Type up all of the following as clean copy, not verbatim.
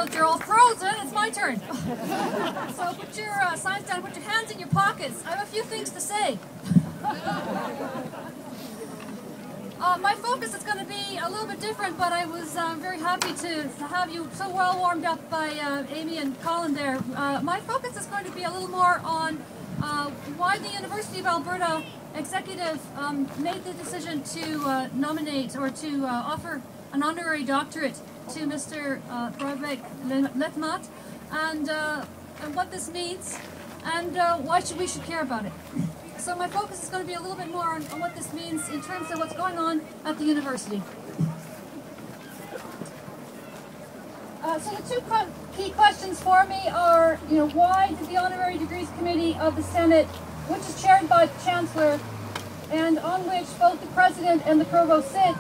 that you're all frozen, it's my turn. So put your signs down, put your hands in your pockets. I have a few things to say. My focus is going to be a little bit different, but I was very happy to have you so well warmed up by Amy and Colin there. My focus is going to be a little more on why the University of Alberta executive made the decision to nominate or to offer an honorary doctorate to Mr. Brabeck-Letmathe, and what this means, and why we should care about it. So my focus is going to be a little bit more on what this means in terms of what's going on at the university. So the two key questions for me are, why did the Honorary Degrees Committee of the Senate, which is chaired by the Chancellor, and on which both the President and the Provost sit,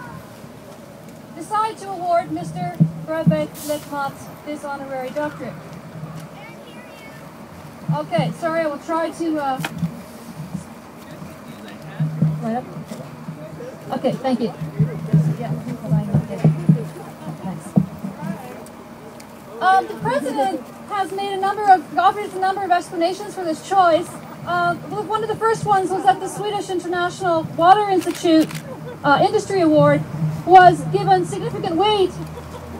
decide to award Mr. Brabeck-Letmathe this honorary doctorate? Okay, sorry, I will try to... right up. Okay, thank you. Yeah, thanks. The President has made offers a number of explanations for this choice. One of the first ones was that the Swedish International Water Institute Industry Award was given significant weight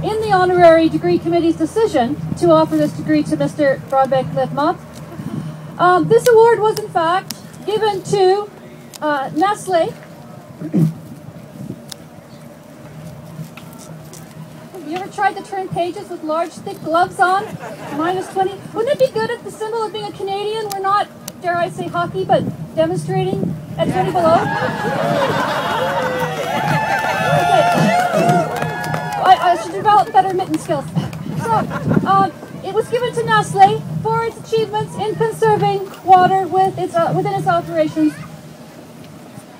in the Honorary Degree Committee's decision to offer this degree to Mr. Brabeck-Letmathe. This award was in fact given to Nestle. Have you ever tried to turn pages with large, thick gloves on? -20. Wouldn't it be good if the symbol of being a Canadian were not, dare I say, hockey, but demonstrating at 20 below? Okay. I should develop better mitten skills. So, it was given to Nestle for its achievements in conserving water within its operations.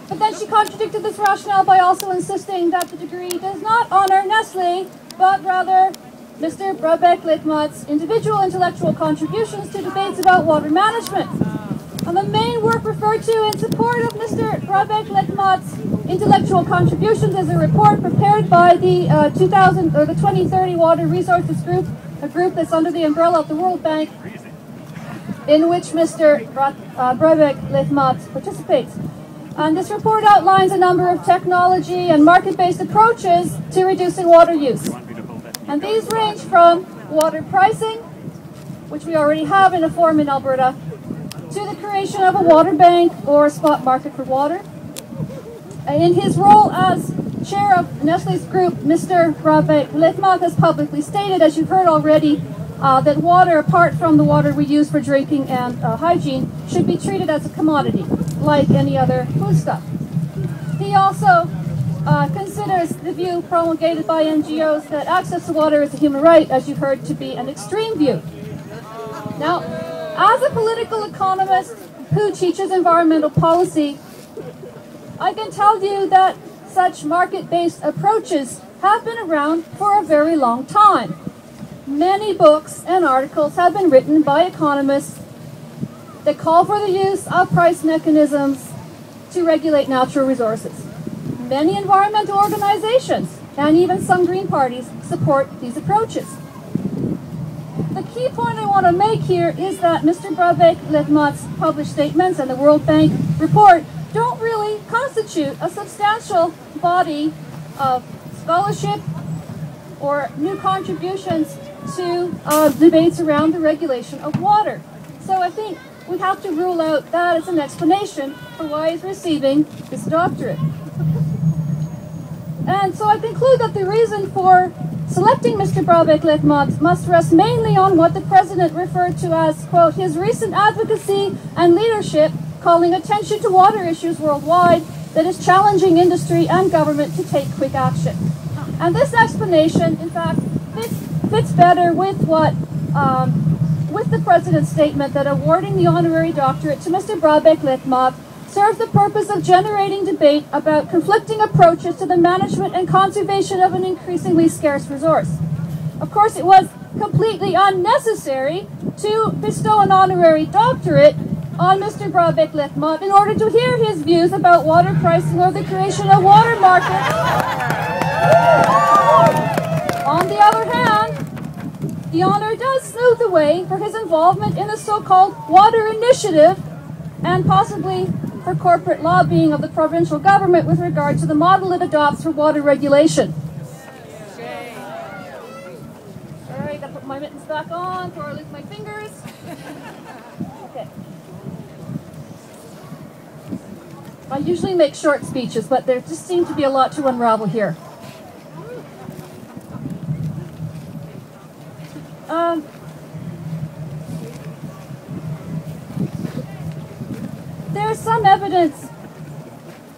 But then she contradicted this rationale by also insisting that the degree does not honor Nestle, but rather Mr. Brabeck-Letmathe's individual intellectual contributions to debates about water management. And the main work referred to in support of Mr. Brabeck-Letmathe's intellectual contributions is a report prepared by the 2030 Water Resources Group, a group that's under the umbrella of the World Bank, in which Mr. Brabeck-Letmathe participates. And this report outlines a number of technology and market-based approaches to reducing water use. And these range from water pricing, which we already have in a form in Alberta, to the creation of a water bank or a spot market for water. In his role as chair of Nestle's group, Mr. Brabeck-Letmathe has publicly stated, as you've heard already, that water, apart from the water we use for drinking and hygiene, should be treated as a commodity, like any other foodstuff. He also considers the view promulgated by NGOs that access to water is a human right, as you've heard, to be an extreme view. Now, as a political economist who teaches environmental policy, I can tell you that such market-based approaches have been around for a very long time. Many books and articles have been written by economists that call for the use of price mechanisms to regulate natural resources. Many environmental organizations and even some green parties support these approaches. The key point I want to make here is that Mr. Brabeck-Letmathe's published statements and the World Bank report don't really constitute a substantial body of scholarship or new contributions to debates around the regulation of water. So I think we have to rule out that as an explanation for why he's receiving this doctorate. And so I conclude that the reason for selecting Mr. Brabeck-Letmathe must rest mainly on what the President referred to as, quote, his recent advocacy and leadership calling attention to water issues worldwide that is challenging industry and government to take quick action. And this explanation, in fact, fits better with with the President's statement that awarding the honorary doctorate to Mr. Brabeck-Letmathe serves the purpose of generating debate about conflicting approaches to the management and conservation of an increasingly scarce resource. Of course, it was completely unnecessary to bestow an honorary doctorate on Mr. Brabeck-Letmathe in order to hear his views about water pricing or the creation of water markets. On the other hand, the honor does smooth the way for his involvement in the so-called water initiative and possibly for corporate lobbying of the provincial government with regard to the model it adopts for water regulation. Alright, gotta put my mittens back on before I lose my fingers. Okay. I usually make short speeches, but there just seemed to be a lot to unravel here. There's some evidence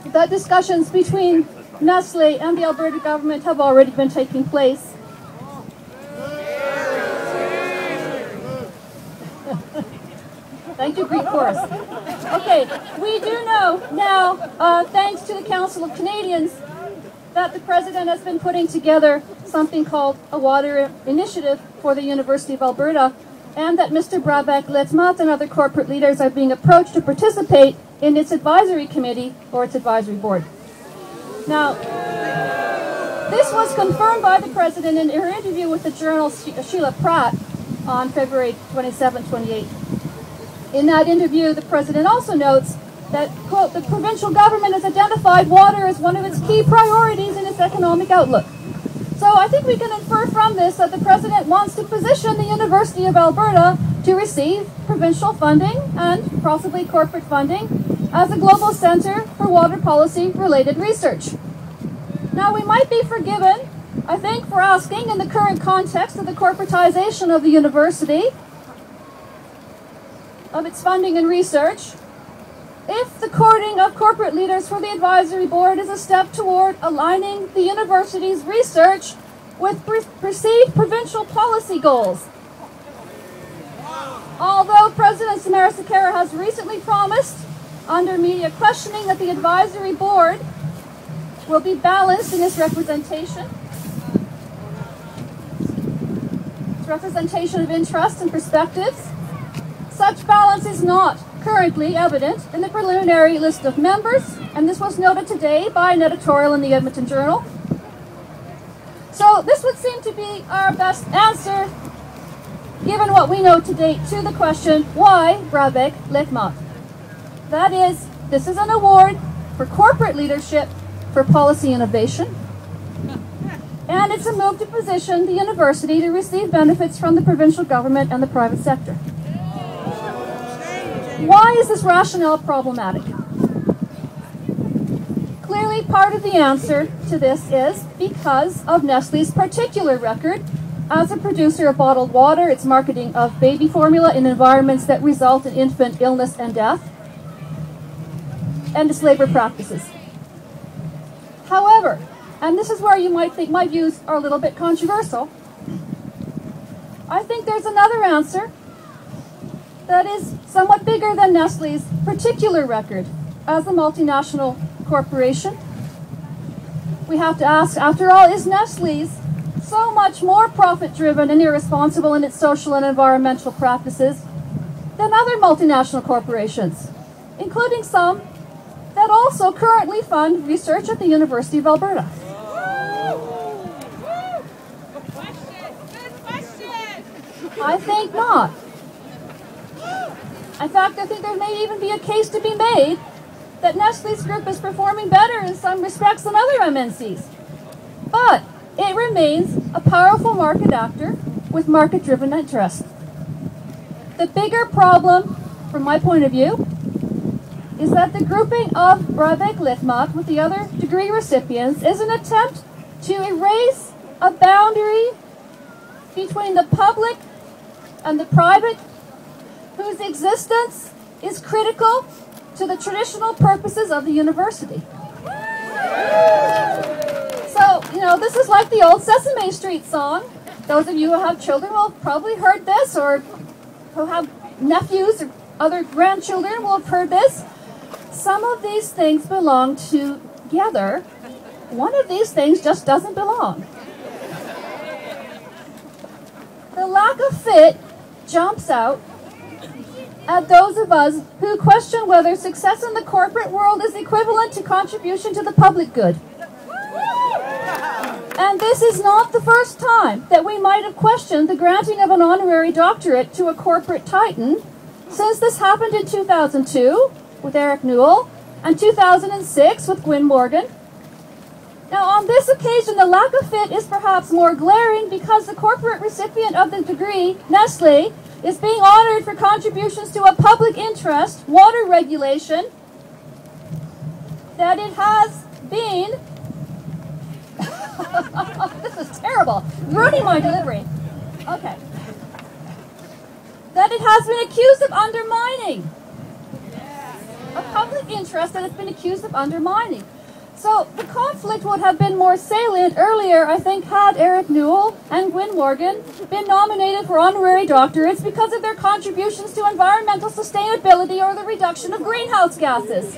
that discussions between Nestle and the Alberta government have already been taking place. Thank you, Greek chorus. Okay, we do know now, thanks to the Council of Canadians, that the President has been putting together something called a water initiative for the University of Alberta, and that Mr. Brabeck-Letmathe and other corporate leaders are being approached to participate in its advisory committee or its advisory board. Now, this was confirmed by the President in her interview with the journal Sheila Pratt on February 27, 28. In that interview, the President also notes that, quote, the provincial government has identified water as one of its key priorities in its economic outlook. So I think we can infer from this that the President wants to position the University of Alberta to receive provincial funding and possibly corporate funding as a global centre for water policy related research. Now we might be forgiven, I think, for asking in the current context of the corporatization of the university, of its funding and research, if the courting of corporate leaders for the advisory board is a step toward aligning the university's research with perceived provincial policy goals. Although President Samara Sakara has recently promised, under media questioning, that the advisory board will be balanced in its representation of interests and perspectives, such balance is not currently evident in the preliminary list of members, and this was noted today by an editorial in the Edmonton Journal. So this would seem to be our best answer, given what we know to date, to the question, why Brabeck-Letmathe? That is, this is an award for corporate leadership for policy innovation, and it's a move to position the university to receive benefits from the provincial government and the private sector. Why is this rationale problematic? Clearly, part of the answer to this is because of Nestle's particular record as a producer of bottled water, its marketing of baby formula in environments that result in infant illness and death, and its labor practices. However, and this is where you might think my views are a little bit controversial, I think there's another answer that is somewhat bigger than Nestle's particular record as a multinational corporation. We have to ask, after all, is Nestle's so much more profit-driven and irresponsible in its social and environmental practices than other multinational corporations, including some that also currently fund research at the University of Alberta? I think not. In fact, I think there may even be a case to be made that Nestle's group is performing better in some respects than other MNCs. But it remains a powerful market actor with market-driven interests. The bigger problem, from my point of view, is that the grouping of Brabeck-Letmathe with the other degree recipients is an attempt to erase a boundary between the public and the private, whose existence is critical to the traditional purposes of the university. So, you know, this is like the old Sesame Street song. Those of you who have children will have probably heard this, or who have nephews or other grandchildren will have heard this. Some of these things belong together. One of these things just doesn't belong. The lack of fit jumps out at those of us who question whether success in the corporate world is equivalent to contribution to the public good. And this is not the first time that we might have questioned the granting of an honorary doctorate to a corporate titan, since this happened in 2002 with Eric Newell and 2006 with Gwyn Morgan. Now, on this occasion, the lack of fit is perhaps more glaring because the corporate recipient of the degree, Nestle, is being honored for contributions to a public interest water regulation that it has been... This is terrible. Ruining my delivery. Okay. That it has been accused of undermining. A public interest that it's been accused of undermining. So the conflict would have been more salient earlier, I think, had Eric Newell and Gwyn Morgan been nominated for honorary doctorates because of their contributions to environmental sustainability or the reduction of greenhouse gases.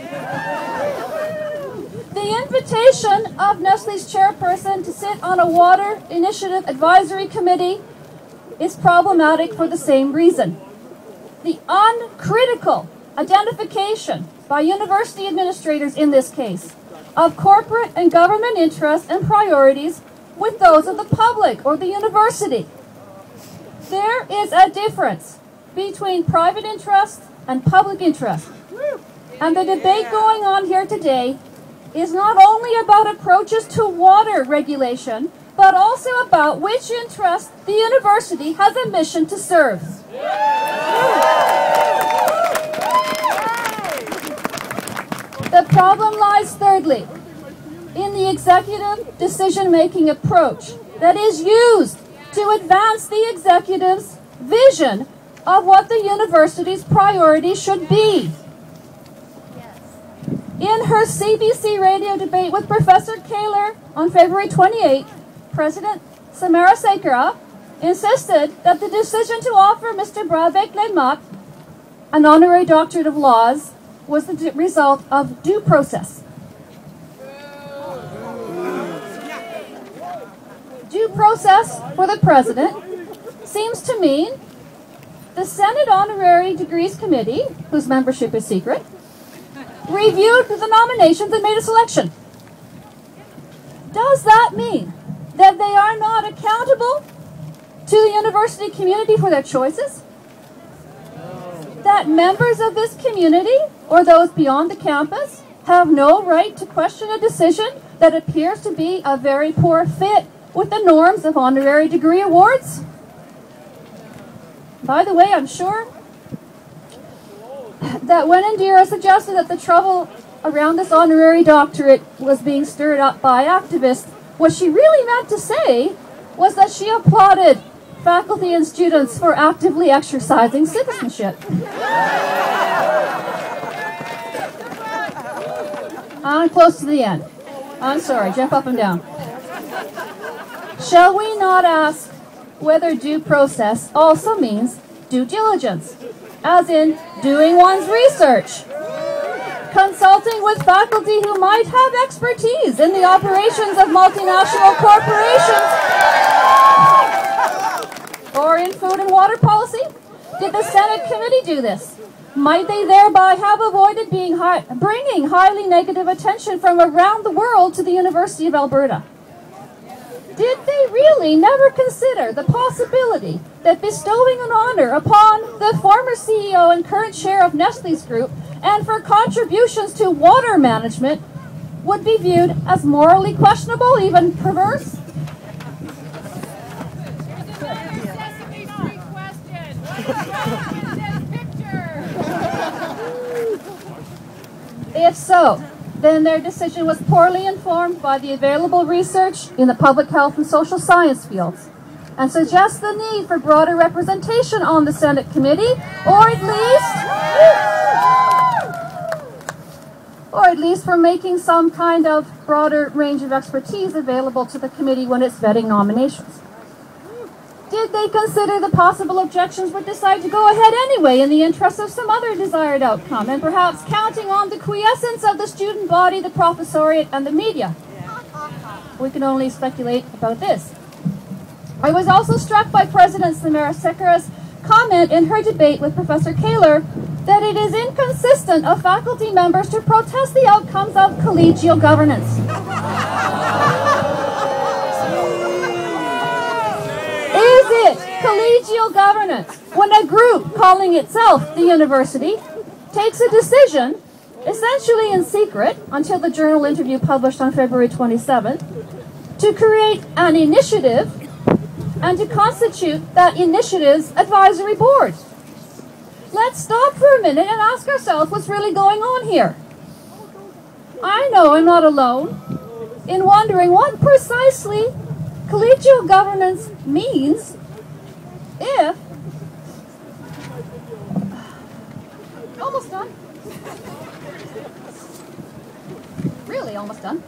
The invitation of Nestle's chairperson to sit on a Water Initiative Advisory Committee is problematic for the same reason. The uncritical identification by university administrators in this case of corporate and government interests and priorities with those of the public or the university. There is a difference between private interest and public interest. And the debate going on here today is not only about approaches to water regulation, but also about which interest the university has a mission to serve. The problem lies, thirdly, in the executive decision-making approach that is used to advance the executive's vision of what the university's priorities should be. In her CBC radio debate with Professor Kaler on February 28, President Samara Sekera insisted that the decision to offer Mr. Brabeck-Letmathe an honorary doctorate of laws was the result of due process. Due process for the President seems to mean the Senate Honorary Degrees Committee, whose membership is secret, reviewed the nominations and made a selection. Does that mean that they are not accountable to the university community for their choices? That members of this community, or those beyond the campus, have no right to question a decision that appears to be a very poor fit with the norms of honorary degree awards? By the way, I'm sure that when Indira suggested that the trouble around this honorary doctorate was being stirred up by activists, what she really meant to say was that she applauded faculty and students for actively exercising citizenship. I'm close to the end. I'm sorry, jump up and down. Shall we not ask whether due process also means due diligence, as in doing one's research, consulting with faculty who might have expertise in the operations of multinational corporations or in food and water policy? Did the Senate committee do this? Might they thereby have avoided bringing highly negative attention from around the world to the University of Alberta? Did they really never consider the possibility that bestowing an honor upon the former CEO and current chair of Nestle's group and for contributions to water management would be viewed as morally questionable, even perverse? If so, then their decision was poorly informed by the available research in the public health and social science fields, and suggests the need for broader representation on the Senate committee, or at least for making some kind of broader range of expertise available to the committee when it's vetting nominations. Did they consider the possible objections but decide to go ahead anyway in the interest of some other desired outcome, and perhaps counting on the quiescence of the student body, the professoriate, and the media? We can only speculate about this. I was also struck by President Samara Sekera's comment in her debate with Professor Kaler that it is inconsistent of faculty members to protest the outcomes of collegial governance. it collegial governance when a group calling itself the university takes a decision, essentially in secret, until the journal interview published on February 27th, to create an initiative and to constitute that initiative's advisory board? Let's stop for a minute and ask ourselves what's really going on here. I know I'm not alone in wondering what precisely collegial governance means if... Almost done. Really almost done.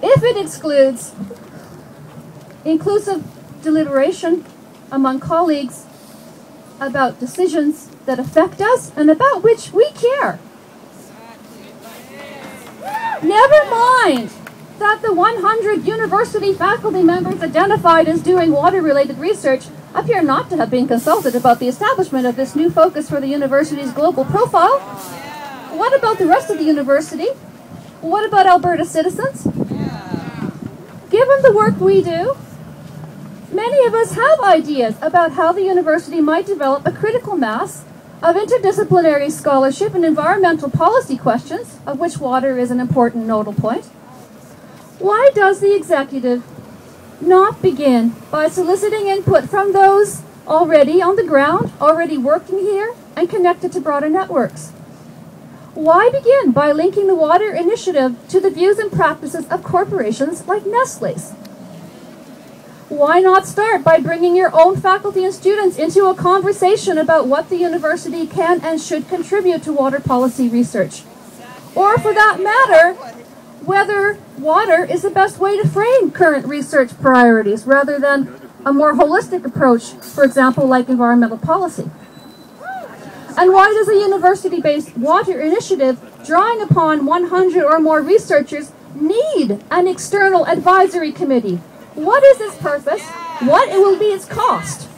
If it excludes inclusive deliberation among colleagues about decisions that affect us and about which we care. Never mind that the 100 university faculty members identified as doing water-related research appear not to have been consulted about the establishment of this new focus for the university's global profile. What about the rest of the university? What about Alberta citizens? Given the work we do, many of us have ideas about how the university might develop a critical mass of interdisciplinary scholarship in environmental policy questions, of which water is an important nodal point. Why does the executive not begin by soliciting input from those already on the ground, already working here, and connected to broader networks? Why begin by linking the water initiative to the views and practices of corporations like Nestle's? Why not start by bringing your own faculty and students into a conversation about what the university can and should contribute to water policy research? Or for that matter, whether water is the best way to frame current research priorities rather than a more holistic approach, for example, like environmental policy. And why does a university-based water initiative drawing upon 100 or more researchers need an external advisory committee? What is its purpose? What will be its cost?